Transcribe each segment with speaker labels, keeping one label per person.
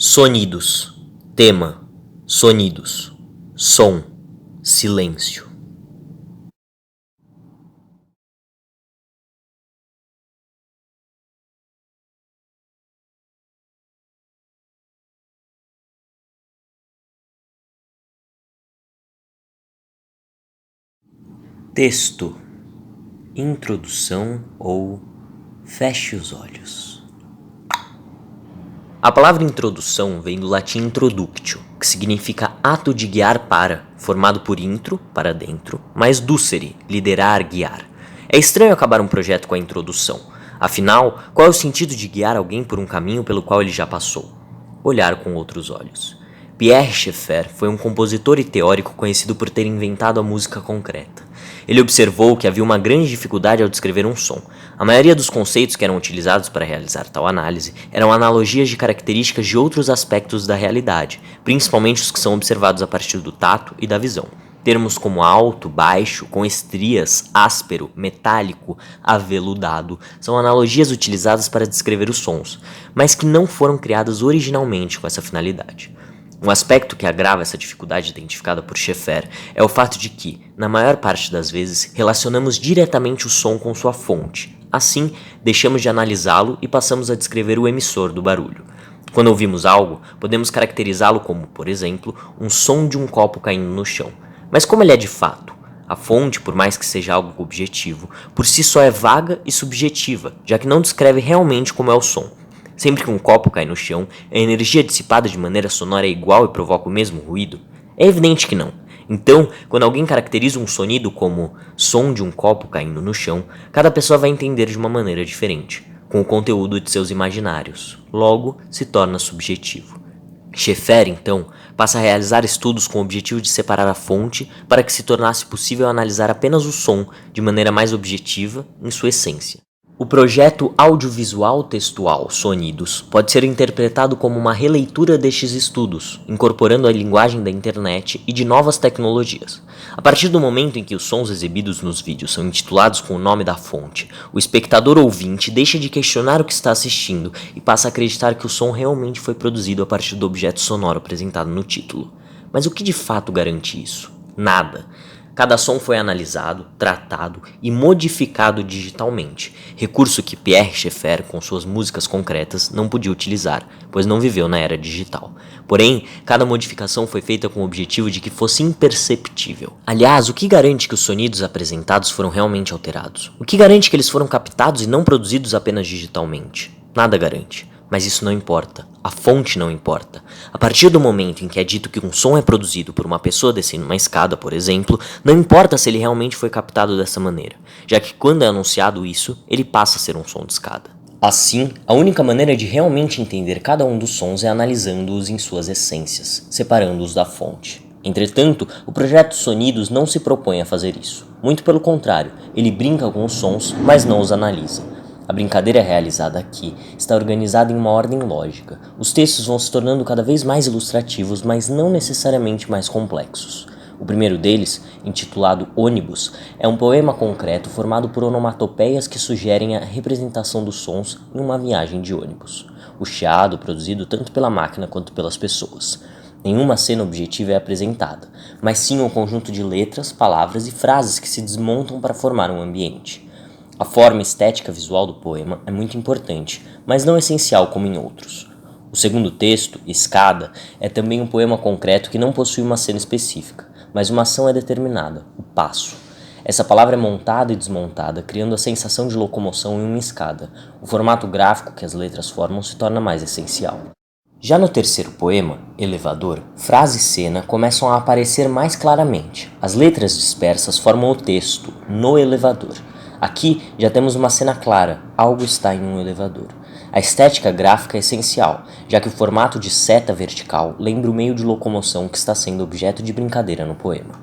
Speaker 1: Sonidos. Tema: sonidos. Som: silêncio. Texto: introdução ou feche os olhos. A palavra introdução vem do latim introductio, que significa ato de guiar para, formado por intro, para dentro, mais ducere, liderar, guiar. É estranho acabar um projeto com a introdução. Afinal, qual é o sentido de guiar alguém por um caminho pelo qual ele já passou? Olhar com outros olhos. Pierre Schaeffer foi um compositor e teórico conhecido por ter inventado a música concreta. Ele observou que havia uma grande dificuldade ao descrever um som. A maioria dos conceitos que eram utilizados para realizar tal análise eram analogias de características de outros aspectos da realidade, principalmente os que são observados a partir do tato e da visão. Termos como alto, baixo, com estrias, áspero, metálico, aveludado são analogias utilizadas para descrever os sons, mas que não foram criadas originalmente com essa finalidade. Um aspecto que agrava essa dificuldade identificada por Schaeffer é o fato de que, na maior parte das vezes, relacionamos diretamente o som com sua fonte. Assim, deixamos de analisá-lo e passamos a descrever o emissor do barulho. Quando ouvimos algo, podemos caracterizá-lo como, por exemplo, um som de um copo caindo no chão. Mas como ele é de fato? A fonte, por mais que seja algo objetivo, por si só é vaga e subjetiva, já que não descreve realmente como é o som. Sempre que um copo cai no chão, a energia dissipada de maneira sonora é igual e provoca o mesmo ruído? É evidente que não. Então, quando alguém caracteriza um sonido como som de um copo caindo no chão, cada pessoa vai entender de uma maneira diferente, com o conteúdo de seus imaginários. Logo, se torna subjetivo. Schaeffer, então, passa a realizar estudos com o objetivo de separar a fonte para que se tornasse possível analisar apenas o som de maneira mais objetiva em sua essência. O projeto audiovisual textual Sonidos pode ser interpretado como uma releitura destes estudos, incorporando a linguagem da internet e de novas tecnologias. A partir do momento em que os sons exibidos nos vídeos são intitulados com o nome da fonte, o espectador ouvinte deixa de questionar o que está assistindo e passa a acreditar que o som realmente foi produzido a partir do objeto sonoro apresentado no título. Mas o que de fato garante isso? Nada. Cada som foi analisado, tratado e modificado digitalmente, recurso que Pierre Schaeffer, com suas músicas concretas, não podia utilizar, pois não viveu na era digital. Porém, cada modificação foi feita com o objetivo de que fosse imperceptível. Aliás, o que garante que os sonidos apresentados foram realmente alterados? O que garante que eles foram captados e não produzidos apenas digitalmente? Nada garante. Mas isso não importa. A fonte não importa. A partir do momento em que é dito que um som é produzido por uma pessoa descendo uma escada, por exemplo, não importa se ele realmente foi captado dessa maneira, já que quando é anunciado isso, ele passa a ser um som de escada. Assim, a única maneira de realmente entender cada um dos sons é analisando-os em suas essências, separando-os da fonte. Entretanto, o projeto Sonidos não se propõe a fazer isso. Muito pelo contrário, ele brinca com os sons, mas não os analisa. A brincadeira realizada aqui está organizada em uma ordem lógica. Os textos vão se tornando cada vez mais ilustrativos, mas não necessariamente mais complexos. O primeiro deles, intitulado Ônibus, é um poema concreto formado por onomatopeias que sugerem a representação dos sons em uma viagem de ônibus. O chiado produzido tanto pela máquina quanto pelas pessoas. Nenhuma cena objetiva é apresentada, mas sim um conjunto de letras, palavras e frases que se desmontam para formar um ambiente. A forma estética visual do poema é muito importante, mas não essencial como em outros. O segundo texto, Escada, é também um poema concreto que não possui uma cena específica, mas uma ação é determinada, o passo. Essa palavra é montada e desmontada, criando a sensação de locomoção em uma escada. O formato gráfico que as letras formam se torna mais essencial. Já no terceiro poema, Elevador, frase e cena começam a aparecer mais claramente. As letras dispersas formam o texto, no elevador. Aqui já temos uma cena clara, algo está em um elevador. A estética gráfica é essencial, já que o formato de seta vertical lembra o meio de locomoção que está sendo objeto de brincadeira no poema.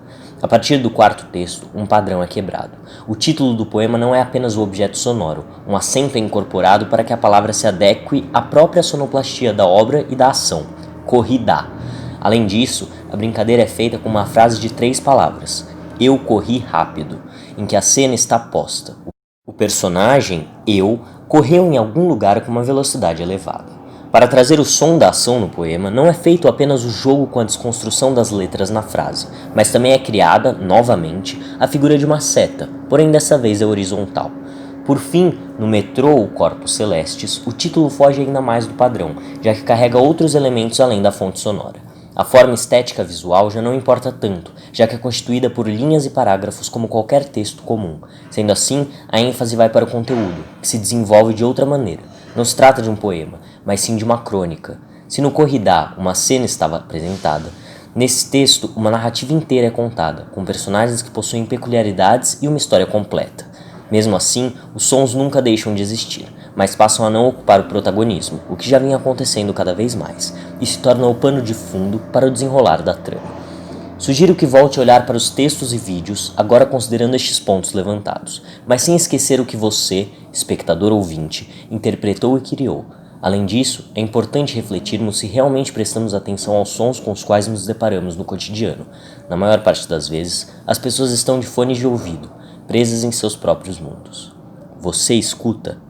Speaker 1: A partir do quarto texto, um padrão é quebrado. O título do poema não é apenas o objeto sonoro, um acento é incorporado para que a palavra se adeque à própria sonoplastia da obra e da ação, corrida. Além disso, a brincadeira é feita com uma frase de 3 palavras, eu corri rápido, em que a cena está posta. O personagem, eu, correu em algum lugar com uma velocidade elevada. Para trazer o som da ação no poema, não é feito apenas o jogo com a desconstrução das letras na frase, mas também é criada, novamente, a figura de uma seta, porém dessa vez é horizontal. Por fim, no metrô ou Corpus Celestis, o título foge ainda mais do padrão, já que carrega outros elementos além da fonte sonora. A forma estética visual já não importa tanto, já que é constituída por linhas e parágrafos como qualquer texto comum. Sendo assim, a ênfase vai para o conteúdo, que se desenvolve de outra maneira. Não se trata de um poema, mas sim de uma crônica. Se no Corridá uma cena estava apresentada, nesse texto uma narrativa inteira é contada, com personagens que possuem peculiaridades e uma história completa. Mesmo assim, os sons nunca deixam de existir, mas passam a não ocupar o protagonismo, o que já vinha acontecendo cada vez mais, e se torna o pano de fundo para o desenrolar da trama. Sugiro que volte a olhar para os textos e vídeos, agora considerando estes pontos levantados, mas sem esquecer o que você, espectador ouvinte, interpretou e criou. Além disso, é importante refletirmos se realmente prestamos atenção aos sons com os quais nos deparamos no cotidiano. Na maior parte das vezes, as pessoas estão de fones de ouvido, presas em seus próprios mundos. Você escuta?